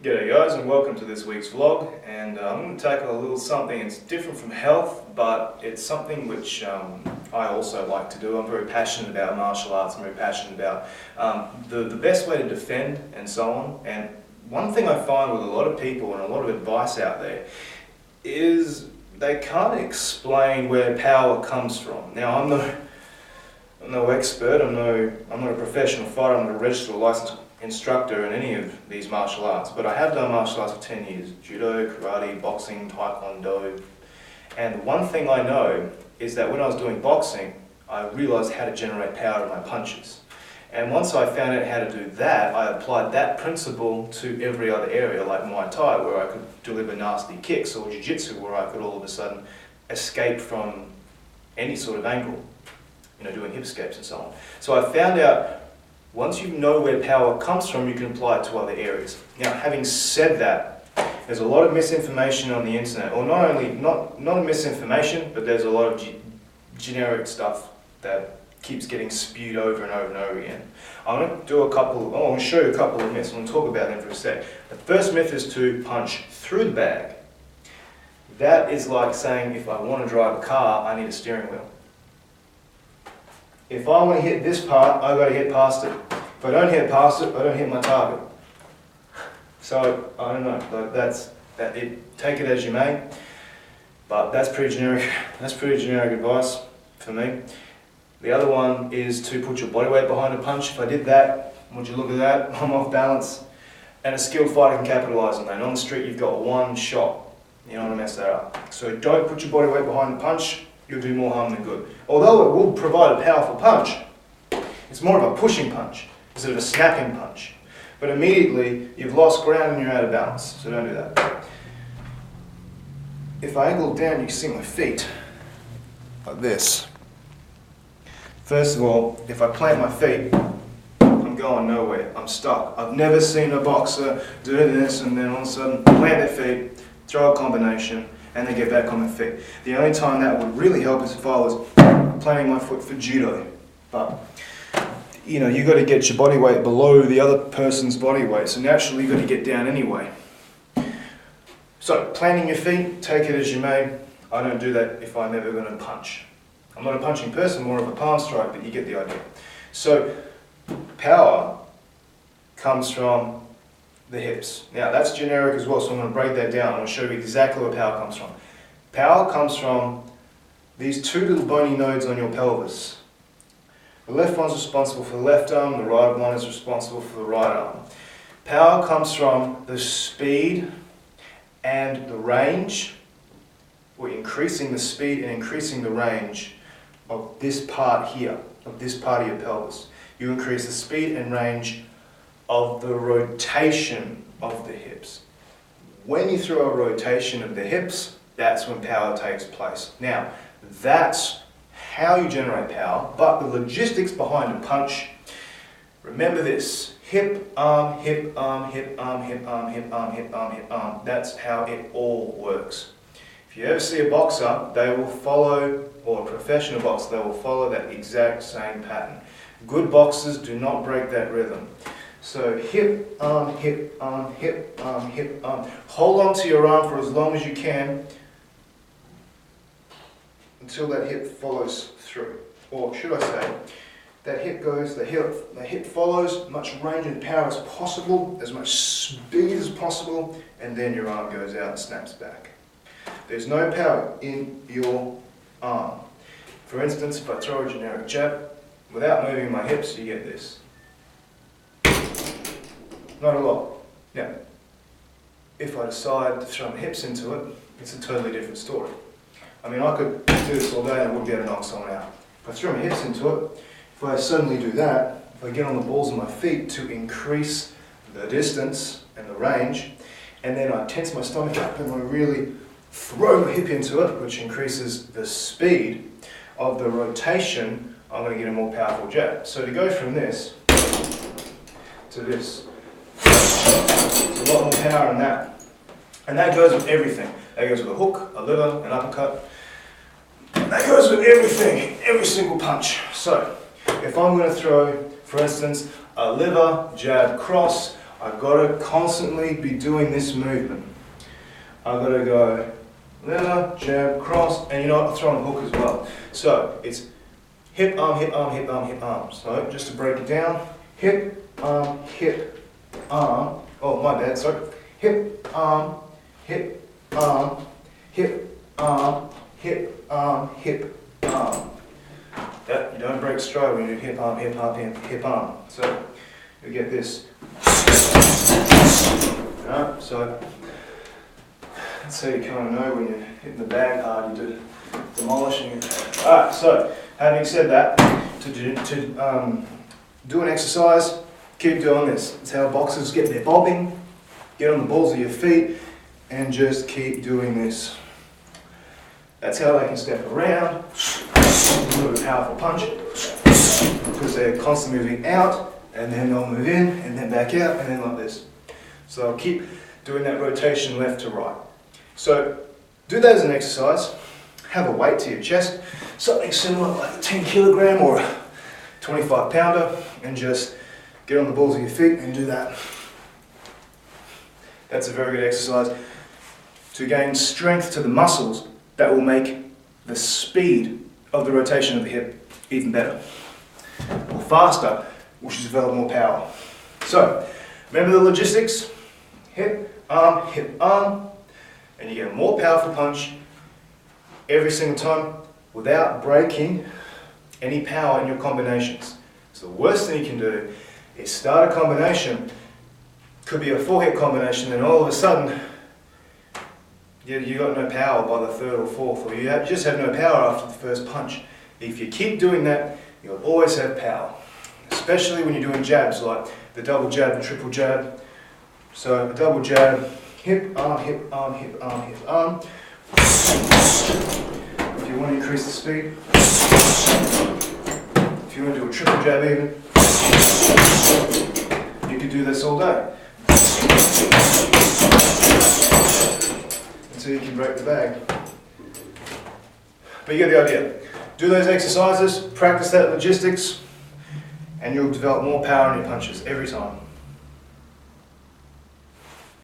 G'day guys, and welcome to this week's vlog. And I'm going to tackle a little something. It's different from health, but it's something which I also like to do. I'm very passionate about martial arts. I'm very passionate about the best way to defend and so on. And one thing I find with a lot of people and a lot of advice out there is they can't explain where power comes from. Now, I'm no expert. I'm not a professional fighter. I'm not a registered or licensed instructor in any of these martial arts, but I have done martial arts for 10 years. Judo, karate, boxing, taekwondo. And the one thing I know is that when I was doing boxing, I realized how to generate power in my punches. And once I found out how to do that, I applied that principle to every other area, like Muay Thai, where I could deliver nasty kicks, or Jiu-Jitsu, where I could all of a sudden escape from any sort of angle, doing hip escapes and so on. So I found out once you know where power comes from, you can apply it to other areas. Now, having said that, there's a lot of misinformation on the internet, or not misinformation, but there's a lot of generic stuff that keeps getting spewed over and over and over again. I'm going to show you a couple of myths. I'm going to talk about them for a sec. The first myth is to punch through the bag. That is like saying, if I want to drive a car, I need a steering wheel. If I want to hit this part, I've got to hit past it. If I don't hit past it, I don't hit my target. So, I don't know, take it as you may, but that's pretty generic advice for me. The other one is to put your body weight behind a punch. If I did that, would you look at that? I'm off balance. And a skilled fighter can capitalize on that. On the street, you've got one shot. You don't want to mess that up. So don't put your body weight behind the punch. You'll do more harm than good. Although it will provide a powerful punch, it's more of a pushing punch instead of a snapping punch. But immediately, you've lost ground and you're out of balance, so don't do that. If I angle down, you can see my feet, like this. First of all, if I plant my feet, I'm going nowhere, I'm stuck. I've never seen a boxer do this and then all of a sudden plant their feet, throw a combination, and then get back on their feet. The only time that would really help is if I was planting my foot for judo. But, you've got to get your body weight below the other person's body weight, so naturally you've got to get down anyway. So, planting your feet, take it as you may. I don't do that if I'm ever going to punch. I'm not a punching person, more of a palm strike, but you get the idea. So, power comes from the hips. Now that's generic as well, so I'm going to break that down. I'm going to show you exactly where power comes from. Power comes from these two little bony nodes on your pelvis. The left one's responsible for the left arm, the right one is responsible for the right arm. Power comes from the speed and the range, or increasing the speed and increasing the range of this part here, of this part of your pelvis. You increase the speed and range of the rotation of the hips. When you throw a rotation of the hips, that's when power takes place. Now, that's how you generate power, but the logistics behind a punch, remember this: hip, arm, hip, arm, hip, arm, hip, arm, hip, arm, hip, arm, hip, arm. That's how it all works. If you ever see a boxer, they will follow, or a professional boxer, they will follow that exact same pattern. Good boxers do not break that rhythm. So hip, arm, hip, arm, hip, arm, hip, arm. Hold on to your arm for as long as you can until that hip follows through. Or should I say, that hip goes, the hip follows, much range and power as possible, as much speed as possible, and then your arm goes out and snaps back. There's no power in your arm. For instance, if I throw a generic jab, without moving my hips, you get this. Not a lot. Now, if I decide to throw my hips into it, it's a totally different story. I mean, I could do this all day and I wouldn't be able to knock someone out. If I throw my hips into it, if I suddenly do that, if I get on the balls of my feet to increase the distance and the range, and then I tense my stomach up and I really throw my hip into it, which increases the speed of the rotation, I'm going to get a more powerful jab. So to go from this to this, there's a lot more power in that. And that goes with everything. That goes with a hook, a liver, an uppercut. That goes with everything, every single punch. So, if I'm going to throw, for instance, a liver, jab, cross, I've got to constantly be doing this movement. I've got to go leather, jab, cross, and you know what, I'm throwing a hook as well. So it's hip, arm, hip, arm, hip, arm, hip, arm. So just to break it down, hip, arm, oh my bad, sorry. Hip, arm, hip, arm, hip, arm, hip, arm, hip, arm. That, you don't break stride when you do hip, arm, hip, arm, hip, arm. So you get this. Alright, so that's how you kind of know when you're hitting the bag hard, you're demolishing it. Alright, so having said that, to do an exercise, keep doing this. It's how boxers get their bobbing, get on the balls of your feet, and just keep doing this. That's how they can step around, do a powerful punch, because they're constantly moving out, and then they'll move in, and then back out, and then like this. So I'll keep doing that rotation left to right. So do that as an exercise. Have a weight to your chest, something similar like a 10 kilogram or a 25 pounder, and just get on the balls of your feet and do that. That's a very good exercise to gain strength to the muscles that will make the speed of the rotation of the hip even better, or faster, which is develop more power. So remember the logistics: hip, arm, and you get a more powerful punch every single time without breaking any power in your combinations. So the worst thing you can do is start a combination, could be a 4-hit combination, then all of a sudden you got no power by the 3rd or 4th, or you just have no power after the first punch. If you keep doing that, you'll always have power, especially when you're doing jabs like the double jab and triple jab. So a double jab, hip, arm, hip, arm, hip, arm, hip, arm. If you want to increase the speed, if you want to do a triple jab even, you could do this all day until you can break the bag. But you get the idea. Do those exercises, practice that logistics, and you'll develop more power in your punches every time.